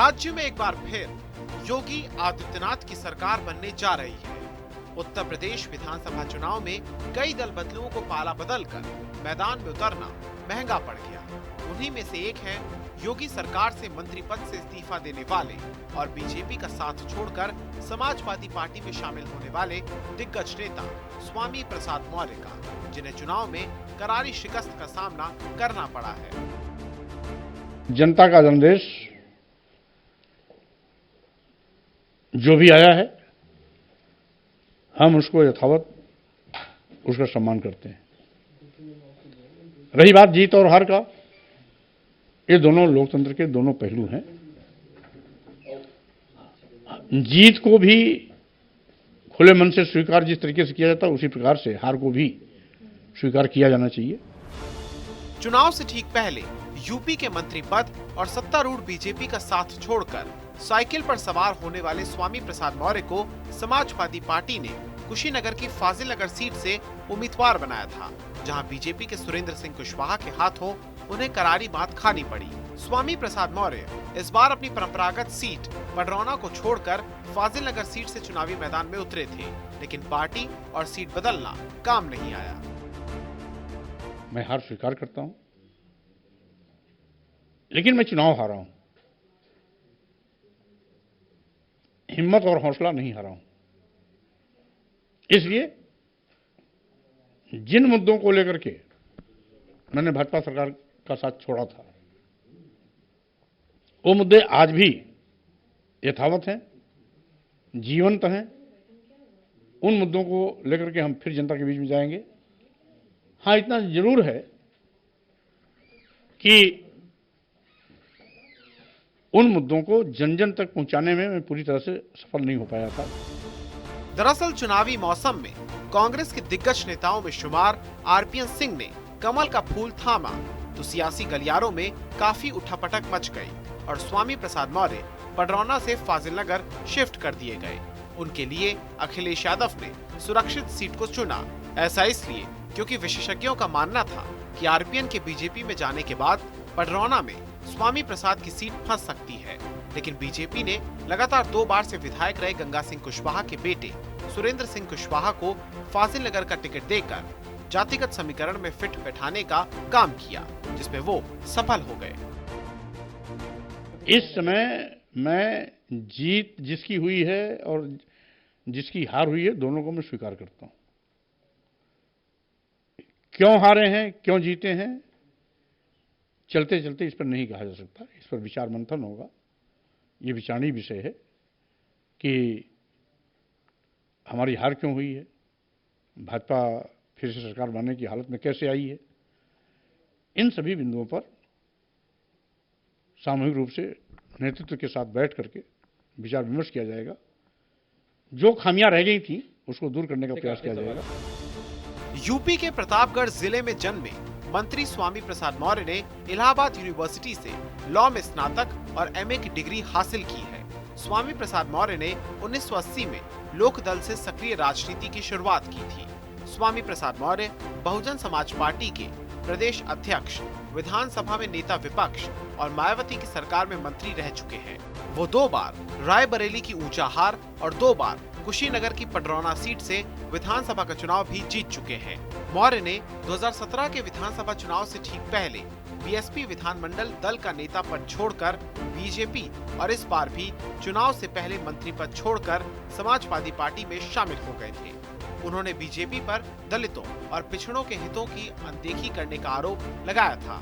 राज्य में एक बार फिर योगी आदित्यनाथ की सरकार बनने जा रही है। उत्तर प्रदेश विधानसभा चुनाव में कई दल बदलुओं को पाला बदलकर मैदान में उतरना महंगा पड़ गया। उन्हीं में से एक है योगी सरकार से मंत्री पद से इस्तीफा देने वाले और बीजेपी का साथ छोड़कर समाजवादी पार्टी में शामिल होने वाले दिग्गज नेता स्वामी प्रसाद मौर्य का, जिन्हें चुनाव में करारी शिकस्त का सामना करना पड़ा है। जनता का संदेश जो भी आया है, हम उसको यथावत उसका सम्मान करते हैं। रही बात जीत और हार का, ये दोनों लोकतंत्र के दोनों पहलू हैं। जीत को भी खुले मन से स्वीकार जिस तरीके से किया जाता है, उसी प्रकार से हार को भी स्वीकार किया जाना चाहिए। चुनाव से ठीक पहले यूपी के मंत्री पद और सत्तारूढ़ बीजेपी का साथ छोड़कर साइकिल पर सवार होने वाले स्वामी प्रसाद मौर्य को समाजवादी पार्टी ने कुशीनगर की फाजिल नगर सीट से उम्मीदवार बनाया था, जहां बीजेपी के सुरेंद्र सिंह कुशवाहा के हाथों उन्हें करारी मात खानी पड़ी। स्वामी प्रसाद मौर्य इस बार अपनी परंपरागत सीट पडरौना को छोड़कर फाजिल नगर सीट से चुनावी मैदान में उतरे थे, लेकिन पार्टी और सीट बदलना काम नहीं आया। मैं हार स्वीकार करता हूं, लेकिन मैं चुनाव हारा हूं, हिम्मत और हौसला नहीं हारा हूं। इसलिए जिन मुद्दों को लेकर के मैंने भाजपा सरकार का साथ छोड़ा था, वो मुद्दे आज भी यथावत हैं, जीवंत हैं। उन मुद्दों को लेकर के हम फिर जनता के बीच में जाएंगे। हाँ, इतना जरूर है कि उन मुद्दों को जन जन तक पहुंचाने में मैं पूरी तरह से सफल नहीं हो पाया था। दरअसल चुनावी मौसम में कांग्रेस के दिग्गज नेताओं में शुमार आरपीएन सिंह ने कमल का फूल थामा तो सियासी गलियारों में काफी उठापटक मच गई और स्वामी प्रसाद मौर्य पडरौना से फाजिल नगर शिफ्ट कर दिए गए। उनके लिए अखिलेश यादव ने सुरक्षित सीट को चुना। ऐसा इसलिए क्योंकि विशेषज्ञों का मानना था कि आरपीएन के बीजेपी में जाने के बाद पडरौना में स्वामी प्रसाद की सीट फंस सकती है, लेकिन बीजेपी ने लगातार 2 बार से विधायक रहे गंगा सिंह कुशवाहा के बेटे सुरेंद्र सिंह कुशवाहा को फाजिल नगर का टिकट देकर जातिगत समीकरण में फिट बैठाने का काम किया, जिसमें वो सफल हो गए। इस समय मैं जीत जिसकी हुई है और जिसकी हार हुई है, दोनों को मैं स्वीकार करता हूं। क्यों हारे हैं, क्यों जीते हैं, चलते चलते इस पर नहीं कहा जा सकता। इस पर विचार मंथन होगा। ये विचारणीय विषय है कि हमारी हार क्यों हुई है, भाजपा फिर से सरकार बनने की हालत में कैसे आई है। इन सभी बिंदुओं पर सामूहिक रूप से नेतृत्व के साथ बैठ करके विचार विमर्श किया जाएगा। जो खामियां रह गई थी उसको दूर करने का प्रयास किया जाएगा। यूपी के प्रतापगढ़ जिले में जन्मे मंत्री स्वामी प्रसाद मौर्य ने इलाहाबाद यूनिवर्सिटी से लॉ में स्नातक और एमए की डिग्री हासिल की है। स्वामी प्रसाद मौर्य ने 1980 में लोकदल से सक्रिय राजनीति की शुरुआत की थी। स्वामी प्रसाद मौर्य बहुजन समाज पार्टी के प्रदेश अध्यक्ष, विधानसभा में नेता विपक्ष और मायावती की सरकार में मंत्री रह चुके हैं। वो 2 बार रायबरेली की ऊंचाहार और 2 बार कुशीनगर की पडरौना सीट से विधानसभा का चुनाव भी जीत चुके हैं। मौर्य ने 2017 के विधानसभा चुनाव से ठीक पहले बीएसपी विधानमंडल दल का नेता पद छोड़कर बीजेपी और इस बार भी चुनाव से पहले मंत्री पद छोड़कर समाजवादी पार्टी में शामिल हो गए थे। उन्होंने बीजेपी पर दलितों और पिछड़ों के हितों की अनदेखी करने का आरोप लगाया था।